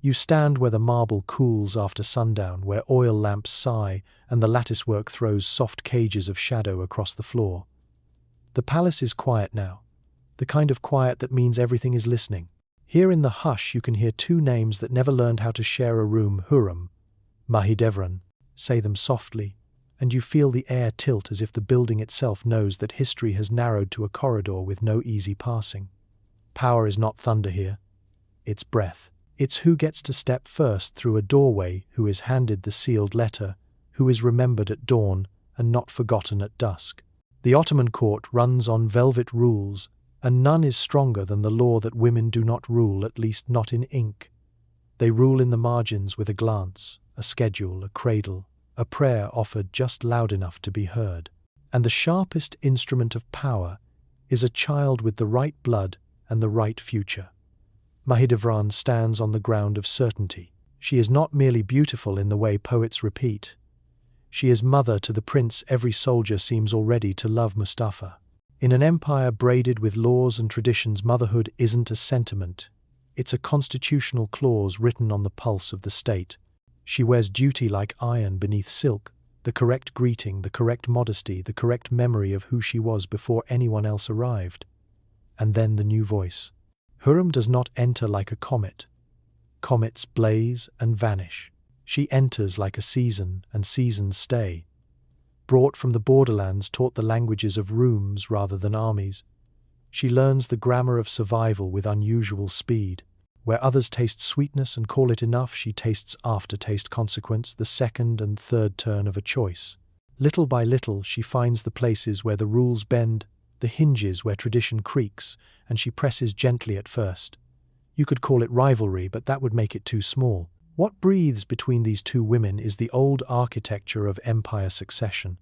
You stand where the marble cools after sundown, where oil lamps sigh and the latticework throws soft cages of shadow across the floor. The palace is quiet now, the kind of quiet that means everything is listening. Here in the hush you can hear two names that never learned how to share a room, Hürrem, Mahidevran. Say them softly, and you feel the air tilt as if the building itself knows that history has narrowed to a corridor with no easy passing. Power is not thunder here, it's breath. It's who gets to step first through a doorway, who is handed the sealed letter, who is remembered at dawn and not forgotten at dusk. The Ottoman court runs on velvet rules, and none is stronger than the law that women do not rule, at least not in ink. They rule in the margins with a glance, a schedule, a cradle, a prayer offered just loud enough to be heard. And the sharpest instrument of power is a child with the right blood and the right future. Mahidevran stands on the ground of certainty. She is not merely beautiful in the way poets repeat. She is mother to the prince every soldier seems already to love Mustafa. In an empire braided with laws and traditions, motherhood isn't a sentiment. It's a constitutional clause written on the pulse of the state. She wears duty like iron beneath silk, the correct greeting, the correct modesty, the correct memory of who she was before anyone else arrived. And then the new voice. Hurrem does not enter like a comet. Comets blaze and vanish. She enters like a season, and seasons stay. Brought from the borderlands, taught the languages of rooms rather than armies. She learns the grammar of survival with unusual speed. Where others taste sweetness and call it enough, she tastes aftertaste, consequence, the second and third turn of a choice. Little by little, she finds the places where the rules bend, the hinges where tradition creaks, and she presses gently at first. You could call it rivalry, but that would make it too small. What breathes between these two women is the old architecture of empire succession.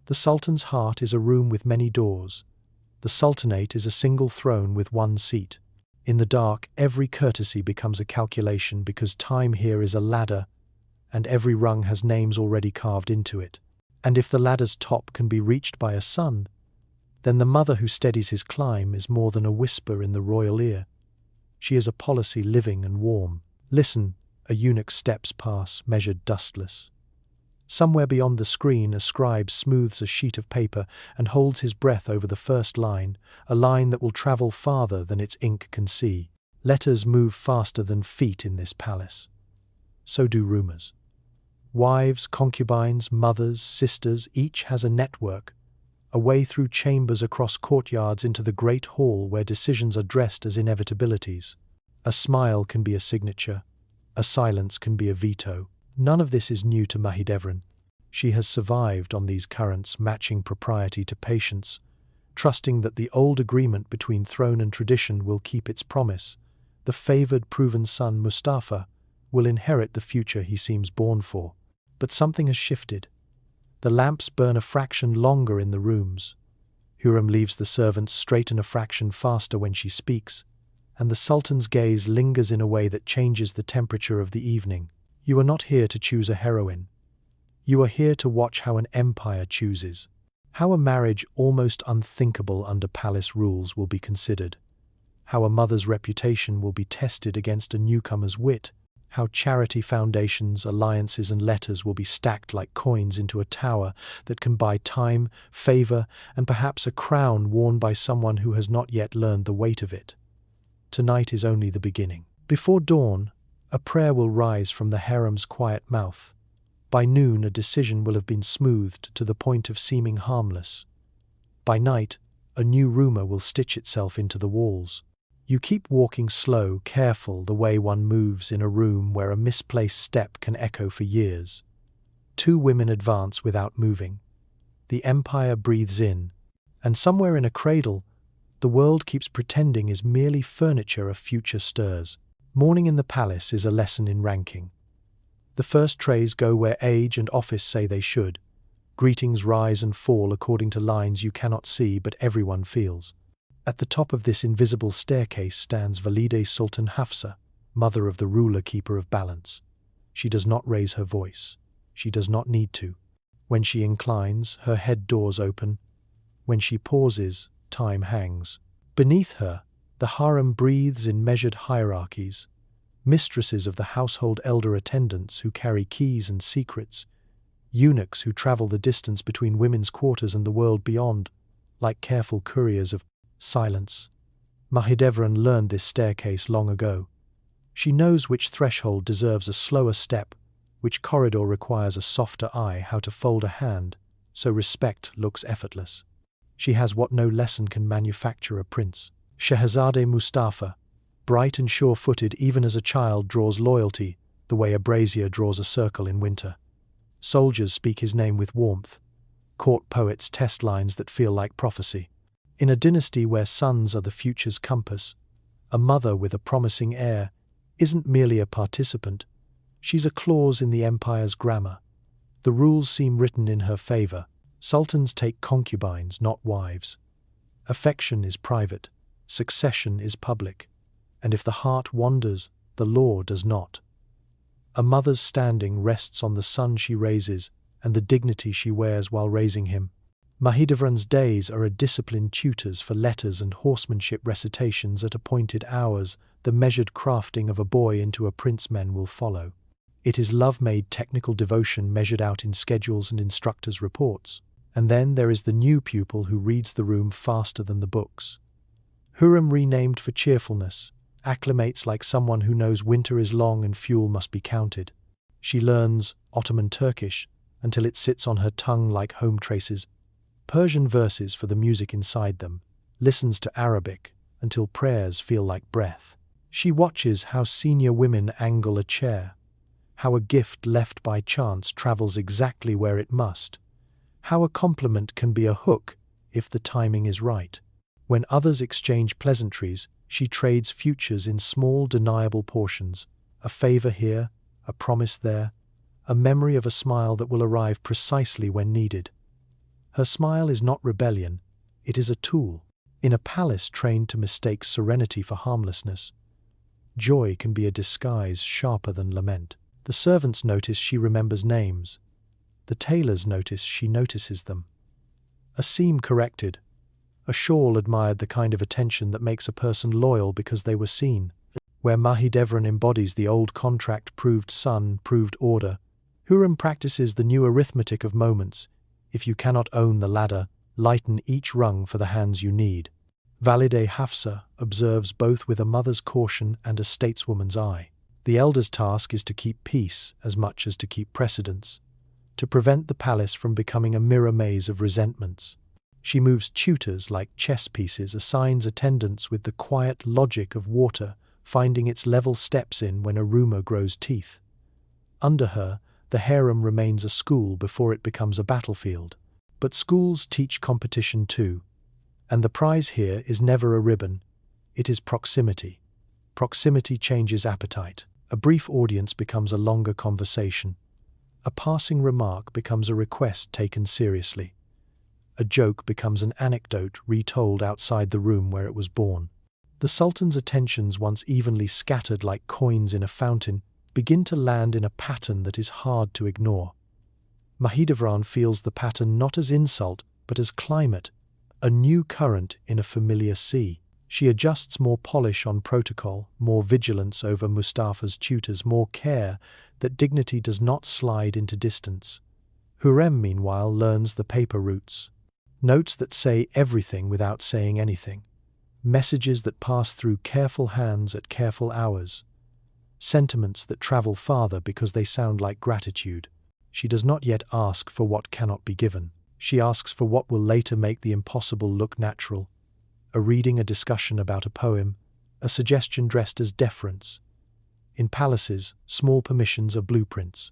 The Sultan's heart is a room with many doors. The Sultanate is a single throne with one seat. In the dark, every courtesy becomes a calculation because time here is a ladder, and every rung has names already carved into it. And if the ladder's top can be reached by a son, then the mother who steadies his climb is more than a whisper in the royal ear. She is a policy living and warm. Listen, a eunuch steps past, measured dustless. Somewhere beyond the screen, a scribe smooths a sheet of paper and holds his breath over the first line, a line that will travel farther than its ink can see. Letters move faster than feet in this palace. So do rumors. Wives, concubines, mothers, sisters, each has a network, a way through chambers across courtyards into the great hall where decisions are dressed as inevitabilities. A smile can be a signature, a silence can be a veto. None of this is new to Mahidevran. She has survived on these currents, matching propriety to patience, trusting that the old agreement between throne and tradition will keep its promise. The favored, proven son, Mustafa, will inherit the future he seems born for. But something has shifted. The lamps burn a fraction longer in the rooms. Hürrem leaves the servants straighten a fraction faster when she speaks, and the Sultan's gaze lingers in a way that changes the temperature of the evening. You are not here to choose a heroine. You are here to watch how an empire chooses, how a marriage almost unthinkable under palace rules will be considered, how a mother's reputation will be tested against a newcomer's wit, how charity foundations, alliances and letters will be stacked like coins into a tower that can buy time, favor, and perhaps a crown worn by someone who has not yet learned the weight of it. Tonight is only the beginning. Before dawn, a prayer will rise from the harem's quiet mouth. By noon, a decision will have been smoothed to the point of seeming harmless. By night, a new rumor will stitch itself into the walls. You keep walking slow, careful, the way one moves in a room where a misplaced step can echo for years. Two women advance without moving. The empire breathes in, and somewhere in a cradle, the world keeps pretending is merely furniture of future stirs. Morning in the palace is a lesson in ranking. The first trays go where age and office say they should. Greetings rise and fall according to lines you cannot see but everyone feels. At the top of this invisible staircase stands Valide Sultan Hafsa, mother of the ruler keeper of balance. She does not raise her voice. She does not need to. When she inclines, her head doors open. When she pauses, time hangs. Beneath her, the harem breathes in measured hierarchies. mistresses of the household elder attendants who carry keys and secrets, eunuchs who travel the distance between women's quarters and the world beyond, like careful couriers of silence. Mahidevran learned this staircase long ago. She knows which threshold deserves a slower step, which corridor requires a softer eye, how to fold a hand, so respect looks effortless. She has what no lesson can manufacture a prince. Shehzade Mustafa, bright and sure-footed even as a child, draws loyalty the way a brazier draws a circle in winter. Soldiers speak his name with warmth. Court poets test lines that feel like prophecy. In a dynasty where sons are the future's compass, a mother with a promising heir isn't merely a participant, she's a clause in the empire's grammar. The rules seem written in her favor. Sultans take concubines, not wives. Affection is private, succession is public, and if the heart wanders, the law does not. A mother's standing rests on the son she raises and the dignity she wears while raising him. Mahidevran's days are a disciplined tutors for letters and horsemanship recitations at appointed hours. The measured crafting of a boy into a prince men will follow. It is love-made technical devotion measured out in schedules and instructors' reports. And then there is the new pupil who reads the room faster than the books. Hurrem, renamed for cheerfulness, acclimates like someone who knows winter is long and fuel must be counted. She learns Ottoman Turkish until it sits on her tongue like home traces, Persian verses for the music inside them, listens to Arabic until prayers feel like breath. She watches how senior women angle a chair, how a gift left by chance travels exactly where it must, how a compliment can be a hook if the timing is right. When others exchange pleasantries, she trades futures in small, deniable portions, a favor here, a promise there, a memory of a smile that will arrive precisely when needed. Her smile is not rebellion, it is a tool. In a palace trained to mistake serenity for harmlessness, joy can be a disguise sharper than lament. The servants notice she remembers names. The tailors notice she notices them. A seam corrected, a shawl admired, the kind of attention that makes a person loyal because they were seen. Where Mahidevran embodies the old contract, proved sun, proved order, Hurrem practices the new arithmetic of moments. If you cannot own the ladder, lighten each rung for the hands you need. Valide Hafsa observes both with a mother's caution and a stateswoman's eye. The elder's task is to keep peace as much as to keep precedence, to prevent the palace from becoming a mirror maze of resentments. She moves tutors like chess pieces, assigns attendants with the quiet logic of water, finding its level steps in when a rumor grows teeth. Under her, the harem remains a school before it becomes a battlefield. But schools teach competition too, and the prize here is never a ribbon, it is proximity. Proximity changes appetite. A brief audience becomes a longer conversation. A passing remark becomes a request taken seriously. A joke becomes an anecdote retold outside the room where it was born. The Sultan's attentions, once evenly scattered like coins in a fountain, begin to land in a pattern that is hard to ignore. Mahidevran feels the pattern not as insult, but as climate, a new current in a familiar sea. She adjusts more polish on protocol, more vigilance over Mustafa's tutors, more care that dignity does not slide into distance. Hurrem, meanwhile, learns the paper routes. Notes that say everything without saying anything. Messages that pass through careful hands at careful hours. Sentiments that travel farther because they sound like gratitude. She does not yet ask for what cannot be given. She asks for what will later make the impossible look natural. A reading, a discussion about a poem, a suggestion dressed as deference. In palaces, small permissions are blueprints.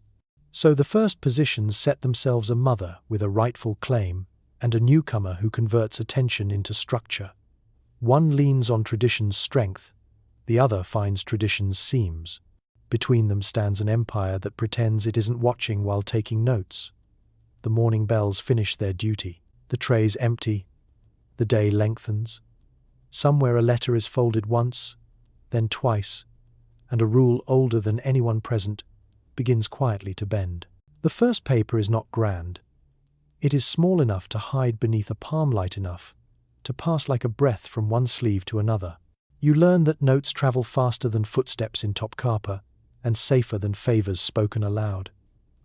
So the first positions set themselves a mother with a rightful claim and a newcomer who converts attention into structure. One leans on tradition's strength, the other finds tradition's seams. Between them stands an empire that pretends it isn't watching while taking notes. The morning bells finish their duty. The trays empty. The day lengthens. Somewhere a letter is folded once, then twice, and a rule older than anyone present begins quietly to bend. The first paper is not grand. It is small enough to hide beneath a palm, light enough to pass like a breath from one sleeve to another. You learn that notes travel faster than footsteps in Topkapı, and safer than favors spoken aloud.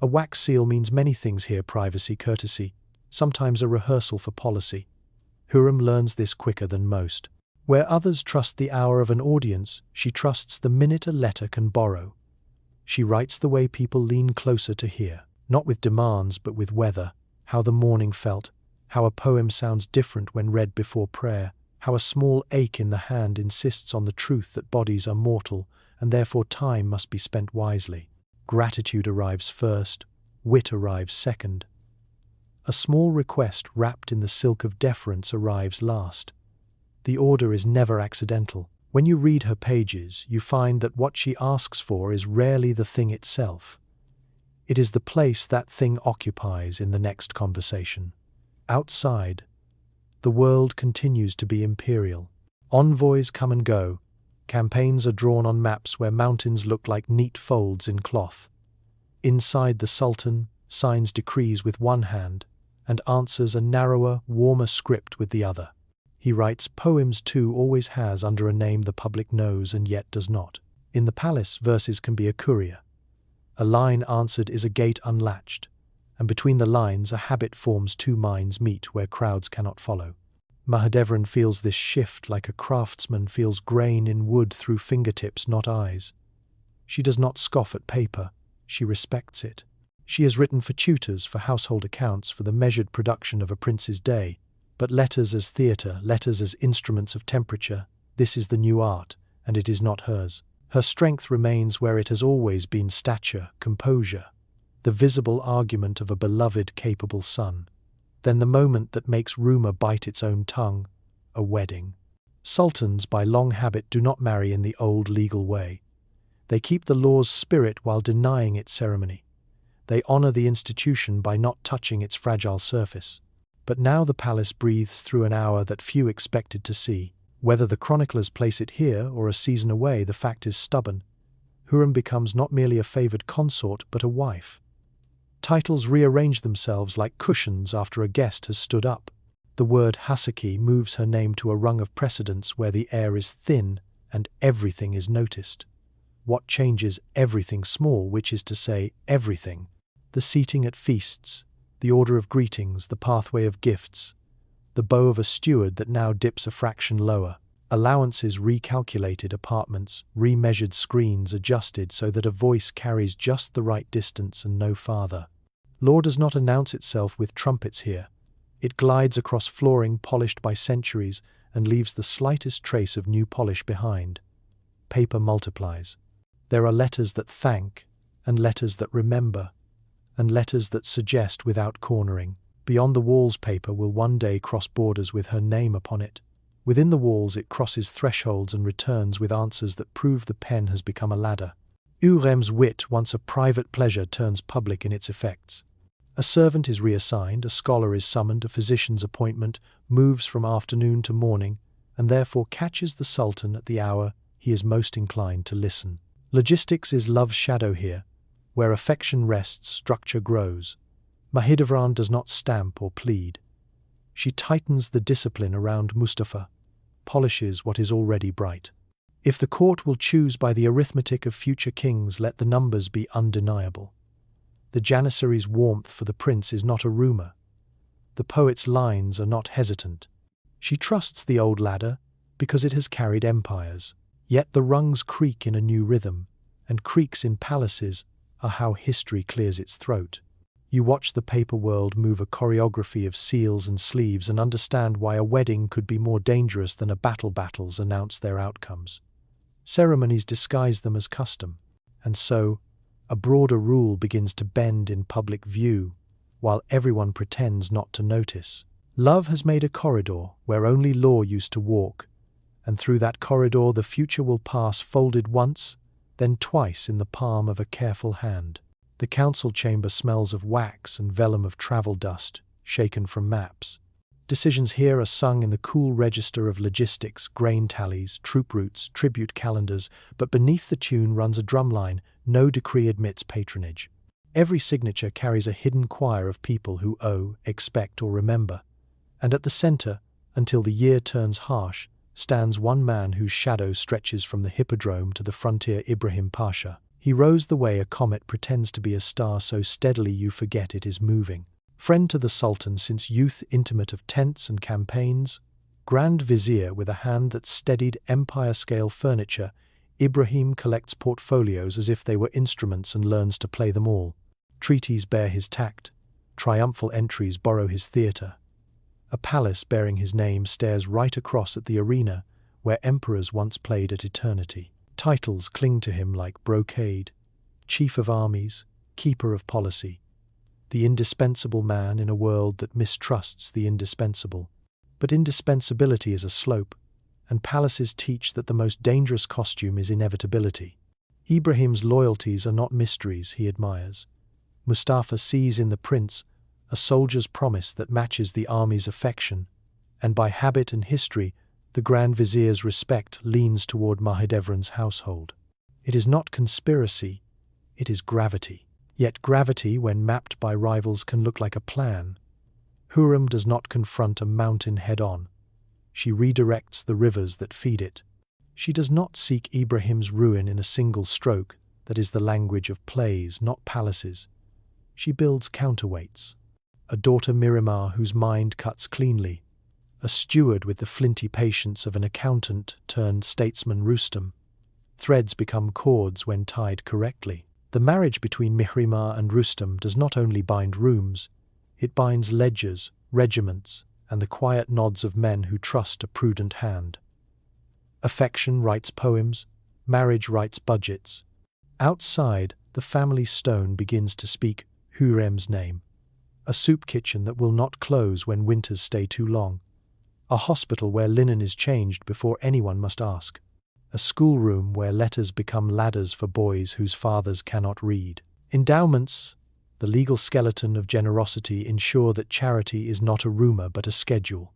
A wax seal means many things here: privacy, courtesy, sometimes a rehearsal for policy. Hürrem learns this quicker than most. Where others trust the hour of an audience, she trusts the minute a letter can borrow. She writes the way people lean closer to hear, not with demands but with weather, how the morning felt, how a poem sounds different when read before prayer, how a small ache in the hand insists on the truth that bodies are mortal and therefore time must be spent wisely. Gratitude arrives first, wit arrives second. A small request wrapped in the silk of deference arrives last. The order is never accidental. When you read her pages, you find that what she asks for is rarely the thing itself. It is the place that thing occupies in the next conversation. Outside, the world continues to be imperial. Envoys come and go. Campaigns are drawn on maps where mountains look like neat folds in cloth. Inside, the Sultan signs decrees with one hand and answers a narrower, warmer script with the other. He writes poems too, always has, under a name the public knows and yet does not. In the palace, verses can be a courier. A line answered is a gate unlatched, and between the lines a habit forms two minds meet where crowds cannot follow. Mahidevran feels this shift like a craftsman feels grain in wood through fingertips, not eyes. She does not scoff at paper, she respects it. She has written for tutors, for household accounts, for the measured production of a prince's day. But letters as theatre, letters as instruments of temperature, this is the new art, and it is not hers. Her strength remains where it has always been: stature, composure, the visible argument of a beloved, capable son. Then the moment that makes rumour bite its own tongue, a wedding. Sultans, by long habit, do not marry in the old legal way. They keep the law's spirit while denying its ceremony. They honour the institution by not touching its fragile surface. But now the palace breathes through an hour that few expected to see. Whether the chroniclers place it here or a season away, the fact is stubborn. Hurrem becomes not merely a favoured consort, but a wife. Titles rearrange themselves like cushions after a guest has stood up. The word Haseki moves her name to a rung of precedence where the air is thin and everything is noticed. What changes? Everything small, which is to say, everything. The seating at feasts, the order of greetings, the pathway of gifts, the bow of a steward that now dips a fraction lower, allowances recalculated, apartments, remeasured, screens adjusted so that a voice carries just the right distance and no farther. Law does not announce itself with trumpets here. It glides across flooring polished by centuries and leaves the slightest trace of new polish behind. Paper multiplies. There are letters that thank, and letters that remember, and letters that suggest without cornering. Beyond the walls, paper will one day cross borders with her name upon it. Within the walls it crosses thresholds and returns with answers that prove the pen has become a ladder. Hürrem's wit, once a private pleasure, turns public in its effects. A servant is reassigned, a scholar is summoned, a physician's appointment moves from afternoon to morning, and therefore catches the Sultan at the hour he is most inclined to listen. Logistics is love's shadow here. Where affection rests, structure grows. Mahidevran does not stamp or plead. She tightens the discipline around Mustafa, polishes what is already bright. If the court will choose by the arithmetic of future kings, let the numbers be undeniable. The janissary's warmth for the prince is not a rumour. The poet's lines are not hesitant. She trusts the old ladder because it has carried empires. Yet the rungs creak in a new rhythm, and creaks in palaces are how history clears its throat. You watch the paper world move a choreography of seals and sleeves and understand why a wedding could be more dangerous than a battles announce their outcomes. Ceremonies disguise them as custom, and so a broader rule begins to bend in public view, while everyone pretends not to notice. Love has made a corridor where only law used to walk, and through that corridor the future will pass folded once, then twice in the palm of a careful hand. The council chamber smells of wax and vellum of travel dust, shaken from maps. Decisions here are sung in the cool register of logistics, grain tallies, troop routes, tribute calendars, but beneath the tune runs a drumline: no decree admits patronage. Every signature carries a hidden choir of people who owe, expect, or remember. And at the centre, until the year turns harsh, stands one man whose shadow stretches from the hippodrome to the frontier, Ibrahim Pasha. He rows the way a comet pretends to be a star so steadily you forget it is moving. Friend to the Sultan since youth, intimate of tents and campaigns, Grand Vizier with a hand that steadied empire-scale furniture, Ibrahim collects portfolios as if they were instruments and learns to play them all. Treaties bear his tact, triumphal entries borrow his theatre. A palace bearing his name stares right across at the arena where emperors once played at eternity. Titles cling to him like brocade: chief of armies, keeper of policy, the indispensable man in a world that mistrusts the indispensable. But indispensability is a slope, and palaces teach that the most dangerous costume is inevitability. Ibrahim's loyalties are not mysteries he admires. Mustafa sees in the prince a soldier's promise that matches the army's affection, and by habit and history, the Grand Vizier's respect leans toward Mahidevran's household. It is not conspiracy, it is gravity. Yet gravity, when mapped by rivals, can look like a plan. Hurrem does not confront a mountain head-on. She redirects the rivers that feed it. She does not seek Ibrahim's ruin in a single stroke that is the language of plays, not palaces. She builds counterweights. A daughter Mihrimah whose mind cuts cleanly. A steward with the flinty patience of an accountant turned statesman Rustem. Threads become cords when tied correctly. The marriage between Mihrimah and Rustem does not only bind rooms, it binds ledgers, regiments, and the quiet nods of men who trust a prudent hand. Affection writes poems, marriage writes budgets. Outside, the family stone begins to speak Hürrem's name. A soup kitchen that will not close when winters stay too long. A hospital where linen is changed before anyone must ask. A schoolroom where letters become ladders for boys whose fathers cannot read. Endowments, the legal skeleton of generosity, ensure that charity is not a rumor but a schedule.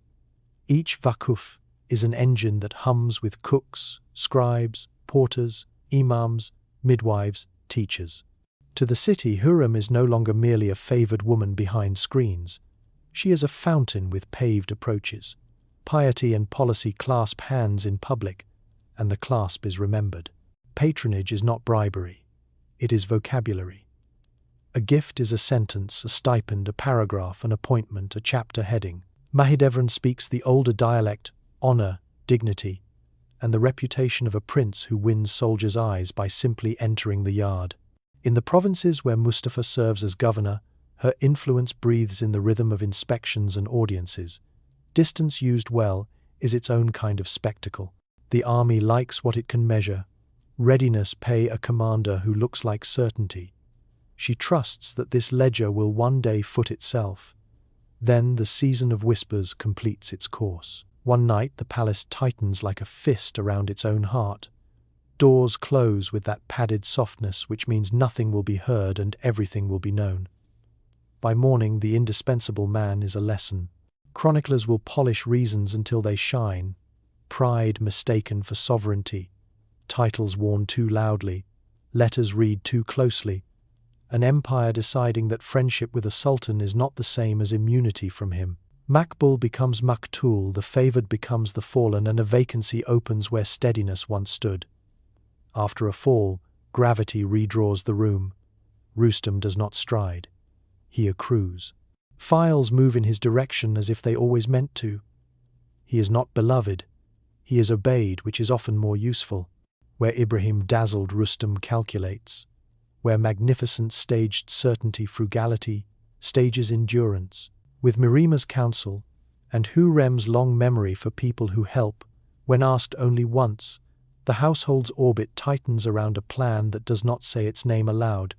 Each vakıf is an engine that hums with cooks, scribes, porters, imams, midwives, teachers. To the city, Hurrem is no longer merely a favored woman behind screens. She is a fountain with paved approaches. Piety and policy clasp hands in public, and the clasp is remembered. Patronage is not bribery. It is vocabulary. A gift is a sentence, a stipend, a paragraph, an appointment, a chapter heading. Mahidevran speaks the older dialect, honor, dignity, and the reputation of a prince who wins soldiers' eyes by simply entering the yard. In the provinces where Mustafa serves as governor, her influence breathes in the rhythm of inspections and audiences. Distance used well is its own kind of spectacle. The army likes what it can measure. Readiness pay a commander who looks like certainty. She trusts that this ledger will one day foot itself. Then the season of whispers completes its course. One night the palace tightens like a fist around its own heart. Doors close with that padded softness which means nothing will be heard and everything will be known. By morning the indispensable man is a lesson. Chroniclers will polish reasons until they shine. Pride mistaken for sovereignty. Titles worn too loudly. Letters read too closely. An empire deciding that friendship with a sultan is not the same as immunity from him. Makbul becomes Maktul, the favored becomes the fallen, and a vacancy opens where steadiness once stood. After a fall, gravity redraws the room. Rustem does not stride. He accrues. Files move in his direction as if they always meant to. He is not beloved. He is obeyed, which is often more useful. Where Ibrahim dazzled, Rustem calculates. Where magnificence staged certainty, frugality stages endurance. With Mihrimah's counsel and Hurrem's long memory for people who help, when asked only once, the household's orbit tightens around a plan that does not say its name aloud.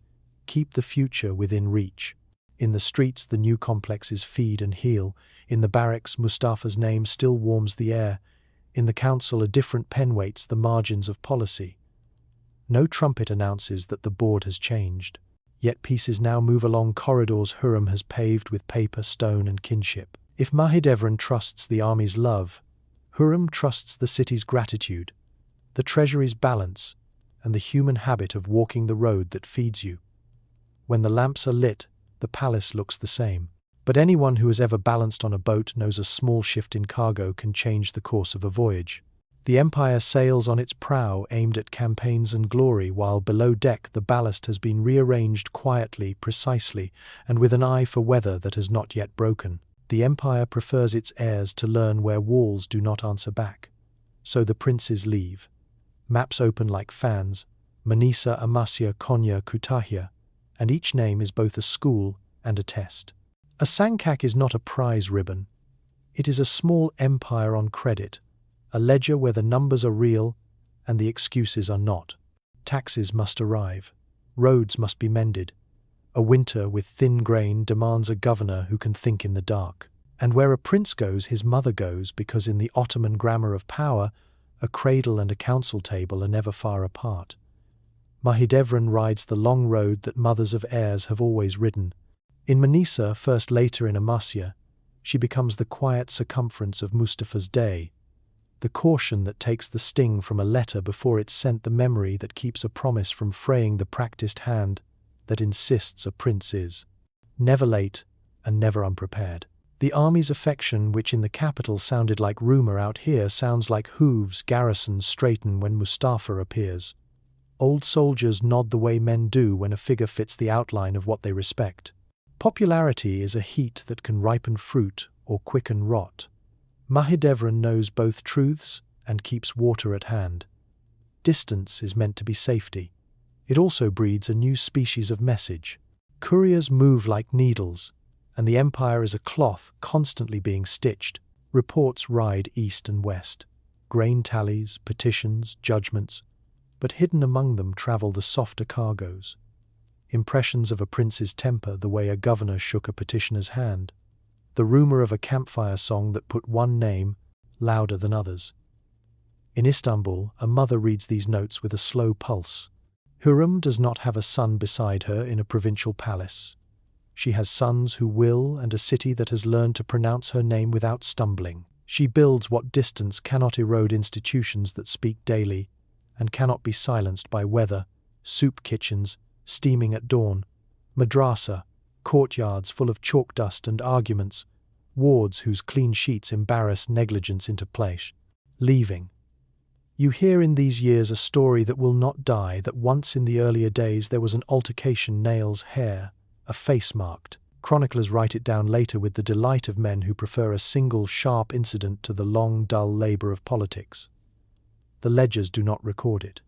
Keep the future within reach. In the streets, the new complexes feed and heal. In the barracks, Mustafa's name still warms the air. In the council, a different pen weights the margins of policy. No trumpet announces that the board has changed. Yet pieces now move along corridors Hurrem has paved with paper, stone, and kinship. If Mahidevran trusts the army's love, Hurrem trusts the city's gratitude, the treasury's balance, and the human habit of walking the road that feeds you. When the lamps are lit, the palace looks the same. But anyone who has ever balanced on a boat knows a small shift in cargo can change the course of a voyage. The empire sails on its prow aimed at campaigns and glory, while below deck the ballast has been rearranged quietly, precisely, and with an eye for weather that has not yet broken. The empire prefers its heirs to learn where walls do not answer back. So the princes leave. Maps open like fans, Manisa, Amasya, Konya, Kütahya, and each name is both a school and a test. A sankak is not a prize ribbon. It is a small empire on credit, a ledger where the numbers are real and the excuses are not. Taxes must arrive. Roads must be mended. A winter with thin grain demands a governor who can think in the dark. And where a prince goes, his mother goes, because in the Ottoman grammar of power, a cradle and a council table are never far apart. Mahidevran rides the long road that mothers of heirs have always ridden. In Manisa, first later in Amasya, she becomes the quiet circumference of Mustafa's day, the caution that takes the sting from a letter before it's sent, the memory that keeps a promise from fraying, the practiced hand that insists a prince is never late and never unprepared. The army's affection, which in the capital sounded like rumor, out here sounds like hooves. Garrisons straighten when Mustafa appears. Old soldiers nod the way men do when a figure fits the outline of what they respect. Popularity is a heat that can ripen fruit or quicken rot. Mahidevran knows both truths and keeps water at hand. Distance is meant to be safety. It also breeds a new species of message. Couriers move like needles, and the empire is a cloth constantly being stitched. Reports ride east and west. Grain tallies, petitions, judgments, but hidden among them travel the softer cargoes. Impressions of a prince's temper, the way a governor shook a petitioner's hand. The rumor of a campfire song that put one name louder than others. In Istanbul, a mother reads these notes with a slow pulse. Hürrem does not have a son beside her in a provincial palace. She has sons who will, and a city that has learned to pronounce her name without stumbling. She builds what distance cannot erode, institutions that speak daily and cannot be silenced by weather, soup kitchens steaming at dawn, madrasa, courtyards full of chalk dust and arguments, wards whose clean sheets embarrass negligence into place. Leaving. You hear in these years a story that will not die, that once in the earlier days there was an altercation, nails, hair, a face marked. Chroniclers write it down later with the delight of men who prefer a single sharp incident to the long, dull labor of politics. The ledgers do not record it.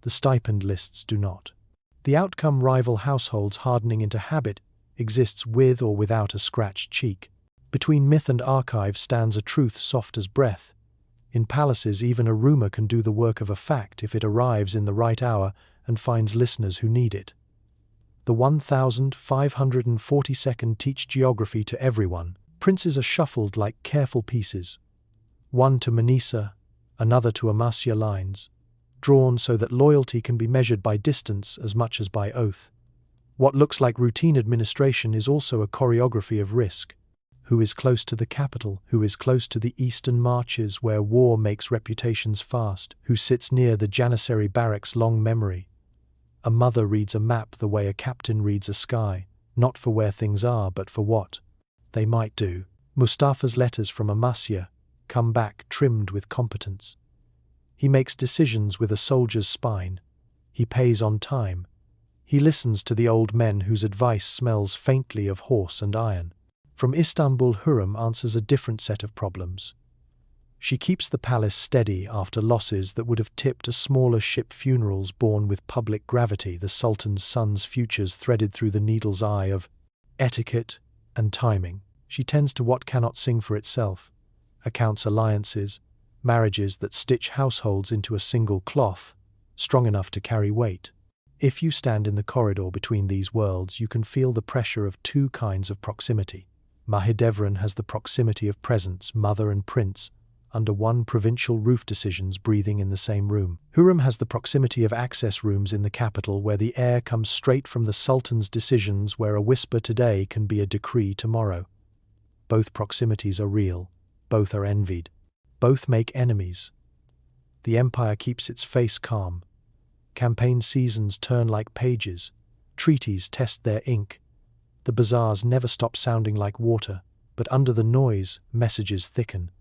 The stipend lists do not. The outcome, rival households hardening into habit, exists with or without a scratched cheek. Between myth and archive stands a truth soft as breath. In palaces, even a rumor can do the work of a fact if it arrives in the right hour and finds listeners who need it. The 1542nd teach geography to everyone. Princes are shuffled like careful pieces. One to Manisa, another to Amasya lines, drawn so that loyalty can be measured by distance as much as by oath. What looks like routine administration is also a choreography of risk. Who is close to the capital? Who is close to the eastern marches where war makes reputations fast? Who sits near the Janissary barracks' long memory? A mother reads a map the way a captain reads a sky, not for where things are, but for what they might do. Mustafa's letters from Amasya come back trimmed with competence. He makes decisions with a soldier's spine. He pays on time. He listens to the old men whose advice smells faintly of horse and iron. From Istanbul, Hürrem answers a different set of problems. She keeps the palace steady after losses that would have tipped a smaller ship, funerals borne with public gravity, the Sultan's son's futures threaded through the needle's eye of etiquette and timing. She tends to what cannot sing for itself, accounts alliances, marriages that stitch households into a single cloth, strong enough to carry weight. If you stand in the corridor between these worlds, you can feel the pressure of two kinds of proximity. Mahidevran has the proximity of presence, mother and prince, under one provincial roof, decisions breathing in the same room. Hurrem has the proximity of access rooms in the capital, where the air comes straight from the Sultan's decisions, where a whisper today can be a decree tomorrow. Both proximities are real, both are envied, both make enemies. The empire keeps its face calm. Campaign seasons turn like pages, treaties test their ink. The bazaars never stop sounding like water, but under the noise, messages thicken.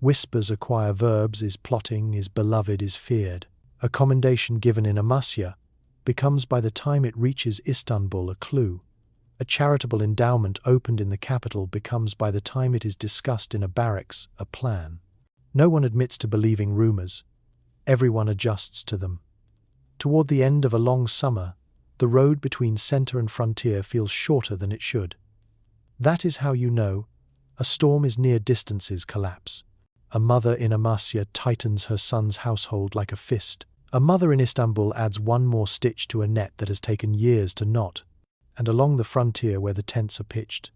Whispers acquire verbs, is plotting, is beloved, is feared. A commendation given in Amasya becomes by the time it reaches Istanbul a clue. A charitable endowment opened in the capital becomes by the time it is discussed in a barracks a plan. No one admits to believing rumors. Everyone adjusts to them. Toward the end of a long summer, the road between center and frontier feels shorter than it should. That is how you know a storm is near. Distances collapse. A mother in Amasya tightens her son's household like a fist. A mother in Istanbul adds one more stitch to a net that has taken years to knot. And along the frontier where the tents are pitched,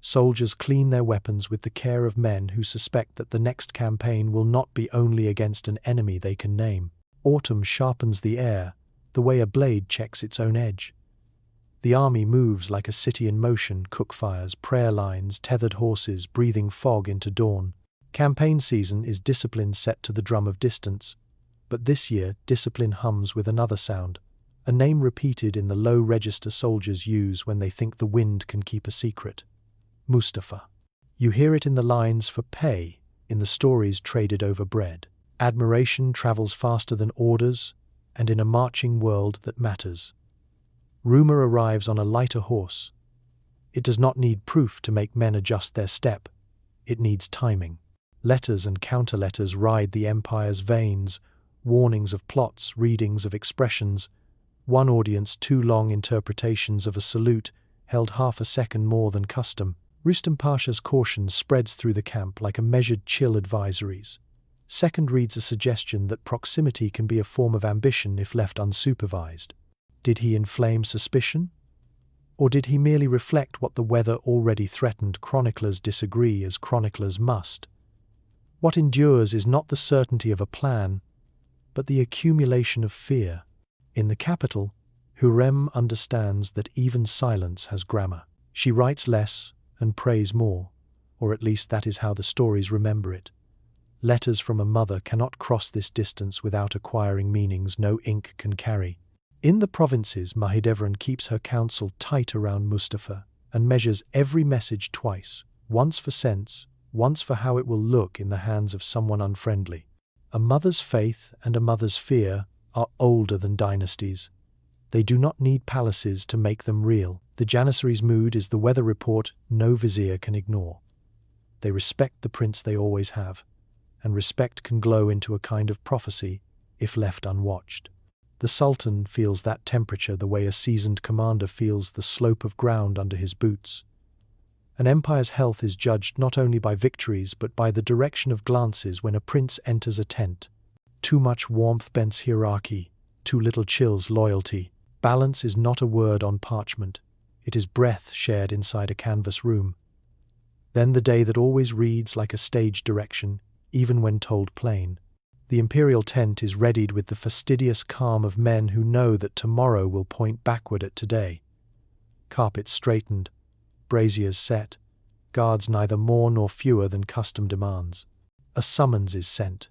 soldiers clean their weapons with the care of men who suspect that the next campaign will not be only against an enemy they can name. Autumn sharpens the air, the way a blade checks its own edge. The army moves like a city in motion, cookfires, prayer lines, tethered horses, breathing fog into dawn. Campaign season is discipline set to the drum of distance, but this year discipline hums with another sound, a name repeated in the low register soldiers use when they think the wind can keep a secret. Mustafa. You hear it in the lines for pay, in the stories traded over bread. Admiration travels faster than orders, and in a marching world that matters. Rumor arrives on a lighter horse. It does not need proof to make men adjust their step. It needs timing. Letters and counter-letters ride the empire's veins, warnings of plots, readings of expressions. One audience, two long interpretations of a salute held half a second more than custom. Rustem Pasha's caution spreads through the camp like a measured chill advisories. Second reads a suggestion that proximity can be a form of ambition if left unsupervised. Did he inflame suspicion? Or did he merely reflect what the weather already threatened? Chroniclers disagree, as chroniclers must. What endures is not the certainty of a plan, but the accumulation of fear. In the capital, Hurrem understands that even silence has grammar. She writes less and prays more, or at least that is how the stories remember it. Letters from a mother cannot cross this distance without acquiring meanings no ink can carry. In the provinces, Mahidevran keeps her counsel tight around Mustafa and measures every message twice, once for sense, once for how it will look in the hands of someone unfriendly. A mother's faith and a mother's fear are older than dynasties. They do not need palaces to make them real. The Janissary's mood is the weather report no vizier can ignore. They respect the prince they always have, and respect can glow into a kind of prophecy if left unwatched. The Sultan feels that temperature the way a seasoned commander feels the slope of ground under his boots. An empire's health is judged not only by victories but by the direction of glances when a prince enters a tent. Too much warmth bends hierarchy, too little chills loyalty. Balance is not a word on parchment, it is breath shared inside a canvas room. Then the day that always reads like a stage direction, even when told plain. The imperial tent is readied with the fastidious calm of men who know that tomorrow will point backward at today. Carpets straightened, braziers set, guards neither more nor fewer than custom demands. A summons is sent.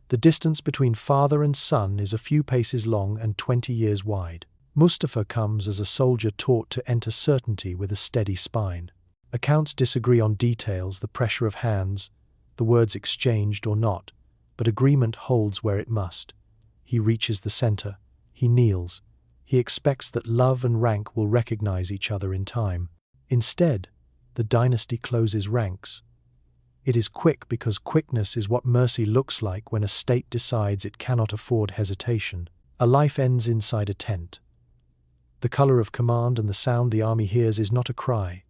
The distance between father and son is a few paces long and 20 years wide. Mustafa comes as a soldier taught to enter certainty with a steady spine. Accounts disagree on details, the pressure of hands, the words exchanged or not, but agreement holds where it must. He reaches the center. He kneels. He expects that love and rank will recognize each other in time. Instead, the dynasty closes ranks. It is quick because quickness is what mercy looks like when a state decides it cannot afford hesitation. A life ends inside a tent. The color of command and the sound the army hears is not a cry,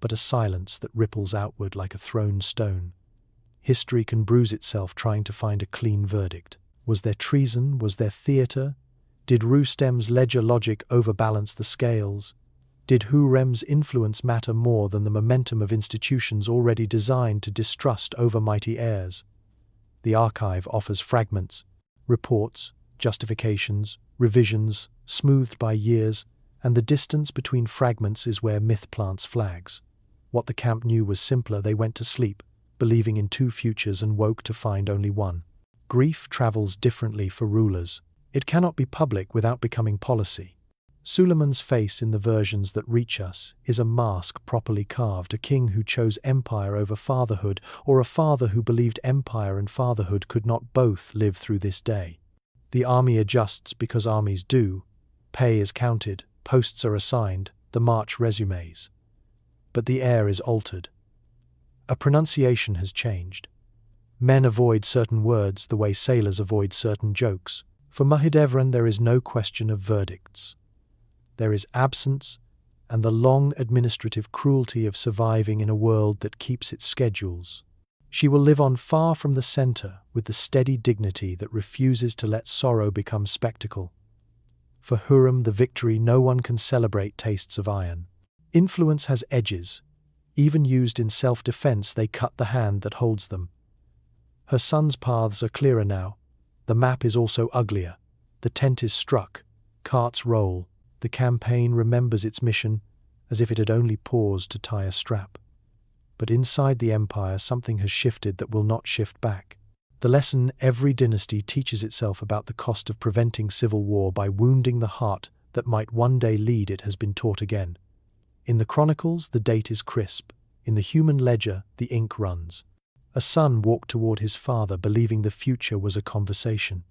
but a silence that ripples outward like a thrown stone. History can bruise itself trying to find a clean verdict. Was there treason? Was there theater? Did Rustem's ledger logic overbalance the scales? Did Hurrem's influence matter more than the momentum of institutions already designed to distrust overmighty heirs? The archive offers fragments, reports, justifications, revisions, smoothed by years, and the distance between fragments is where myth plants flags. What the camp knew was simpler. They went to sleep, believing in two futures, and woke to find only one. Grief travels differently for rulers. It cannot be public without becoming policy. Suleiman's face in the versions that reach us is a mask properly carved, a king who chose empire over fatherhood, or a father who believed empire and fatherhood could not both live through this day. The army adjusts because armies do. Pay is counted, posts are assigned, the march resumes. But the air is altered. A pronunciation has changed. Men avoid certain words the way sailors avoid certain jokes. For Mahidevran there is no question of verdicts. There is absence and the long administrative cruelty of surviving in a world that keeps its schedules. She will live on far from the center with the steady dignity that refuses to let sorrow become spectacle. For Hurrem, the victory no one can celebrate tastes of iron. Influence has edges. Even used in self-defense, they cut the hand that holds them. Her son's paths are clearer now. The map is also uglier. The tent is struck. Carts roll. The campaign remembers its mission as if it had only paused to tie a strap. But inside the empire something has shifted that will not shift back. The lesson every dynasty teaches itself about the cost of preventing civil war by wounding the heart that might one day lead it has been taught again. In the chronicles the date is crisp. In the human ledger the ink runs. A son walked toward his father believing the future was a conversation.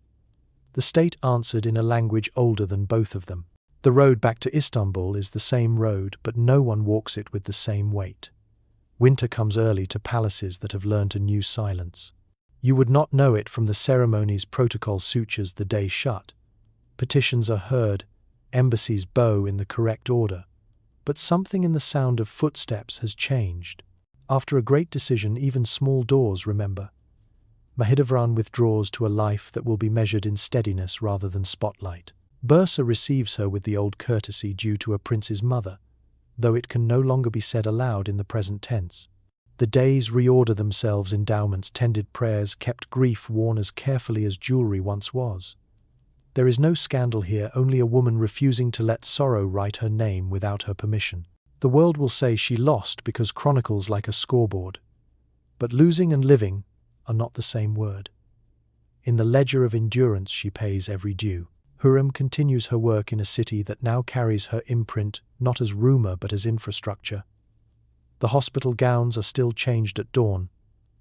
The state answered in a language older than both of them. The road back to Istanbul is the same road, but no one walks it with the same weight. Winter comes early to palaces that have learned a new silence. You would not know it from the ceremonies protocol sutures the day shut. Petitions are heard, embassies bow in the correct order. But something in the sound of footsteps has changed. After a great decision, even small doors remember. Mahidevran withdraws to a life that will be measured in steadiness rather than spotlight. Bursa receives her with the old courtesy due to a prince's mother, though it can no longer be said aloud in the present tense. The days reorder themselves, endowments, tended prayers, kept grief worn as carefully as jewelry once was. There is no scandal here, only a woman refusing to let sorrow write her name without her permission. The world will say she lost because chronicles like a scoreboard. But losing and living are not the same word. In the ledger of endurance she pays every due. Hurrem continues her work in a city that now carries her imprint not as rumor but as infrastructure. The hospital gowns are still changed at dawn.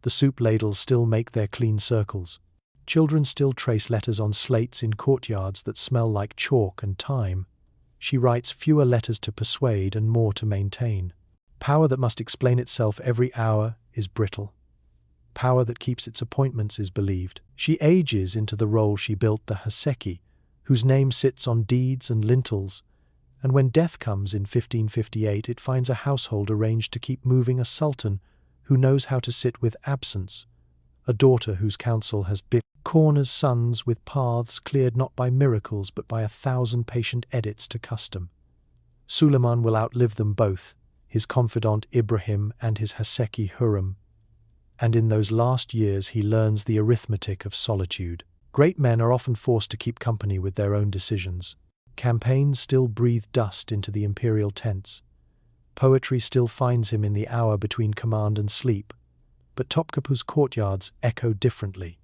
The soup ladles still make their clean circles. Children still trace letters on slates in courtyards that smell like chalk and time. She writes fewer letters to persuade and more to maintain. Power that must explain itself every hour is brittle. Power that keeps its appointments is believed. She ages into the role she built, the Haseki, whose name sits on deeds and lintels, and when death comes in 1558 it finds a household arranged to keep moving, a sultan who knows how to sit with absence, a daughter whose counsel has bit corners, sons with paths cleared not by miracles but by 1,000 patient edits to custom. Suleiman will outlive them both, his confidant Ibrahim and his Haseki Hürrem, and in those last years he learns the arithmetic of solitude. Great men are often forced to keep company with their own decisions. Campaigns still breathe dust into the imperial tents. Poetry still finds him in the hour between command and sleep. But Topkapi's courtyards echo differently.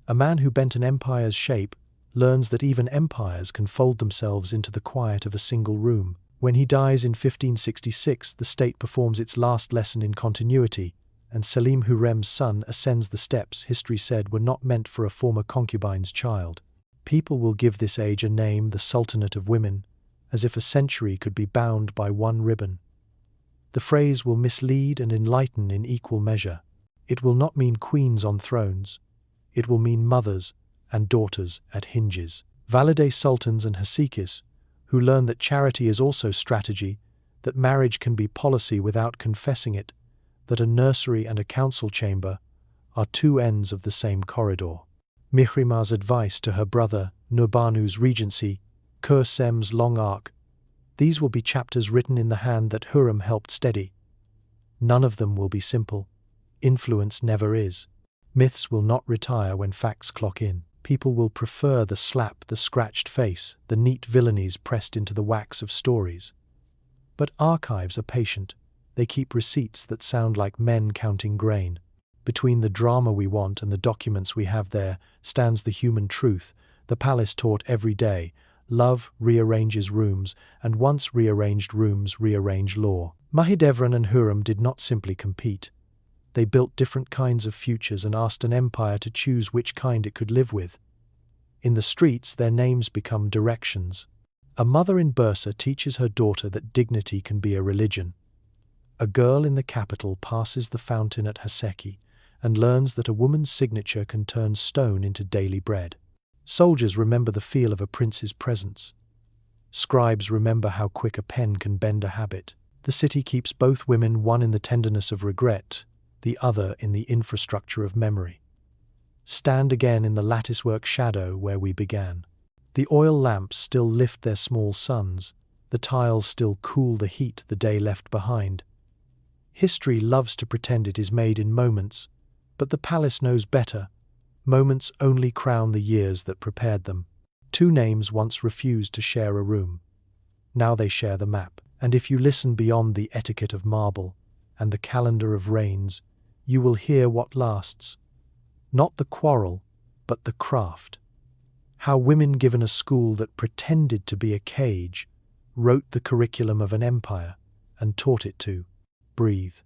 A man who bent an empire's shape learns that even empires can fold themselves into the quiet of a single room. When he dies in 1566, the state performs its last lesson in continuity, and Selim Hürrem's son ascends the steps history said were not meant for a former concubine's child. People will give this age a name, the Sultanate of Women, as if a century could be bound by one ribbon. The phrase will mislead and enlighten in equal measure. It will not mean queens on thrones. It will mean mothers and daughters at hinges. Valide sultans and Hasekis, who learn that charity is also strategy, that marriage can be policy without confessing it, that a nursery and a council chamber are two ends of the same corridor. Mihrimah's advice to her brother, Nurbanu's regency, Hürrem's long arc, these will be chapters written in the hand that Hurrem helped steady. None of them will be simple. Influence never is. Myths will not retire when facts clock in. People will prefer the slap, the scratched face, the neat villainies pressed into the wax of stories. But archives are patient. They keep receipts that sound like men counting grain. Between the drama we want and the documents we have there stands the human truth, the palace taught every day, Love rearranges rooms, and once rearranged rooms rearrange law. Mahidevran and Hurrem did not simply compete. They built different kinds of futures and asked an empire to choose which kind it could live with. In the streets, their names become directions. A mother in Bursa teaches her daughter that dignity can be a religion. A girl in the capital passes the fountain at Haseki and learns that a woman's signature can turn stone into daily bread. Soldiers remember the feel of a prince's presence. Scribes remember how quick a pen can bend a habit. The city keeps both women, one in the tenderness of regret, the other in the infrastructure of memory. Stand again in the latticework shadow where we began. The oil lamps still lift their small suns, the tiles still cool the heat the day left behind. History loves to pretend it is made in moments, but the palace knows better. Moments only crown the years that prepared them. Two names once refused to share a room. Now they share the map, and if you listen beyond the etiquette of marble and the calendar of reigns, you will hear what lasts. Not the quarrel, but the craft. How women given a school that pretended to be a cage wrote the curriculum of an empire and taught it to breathe.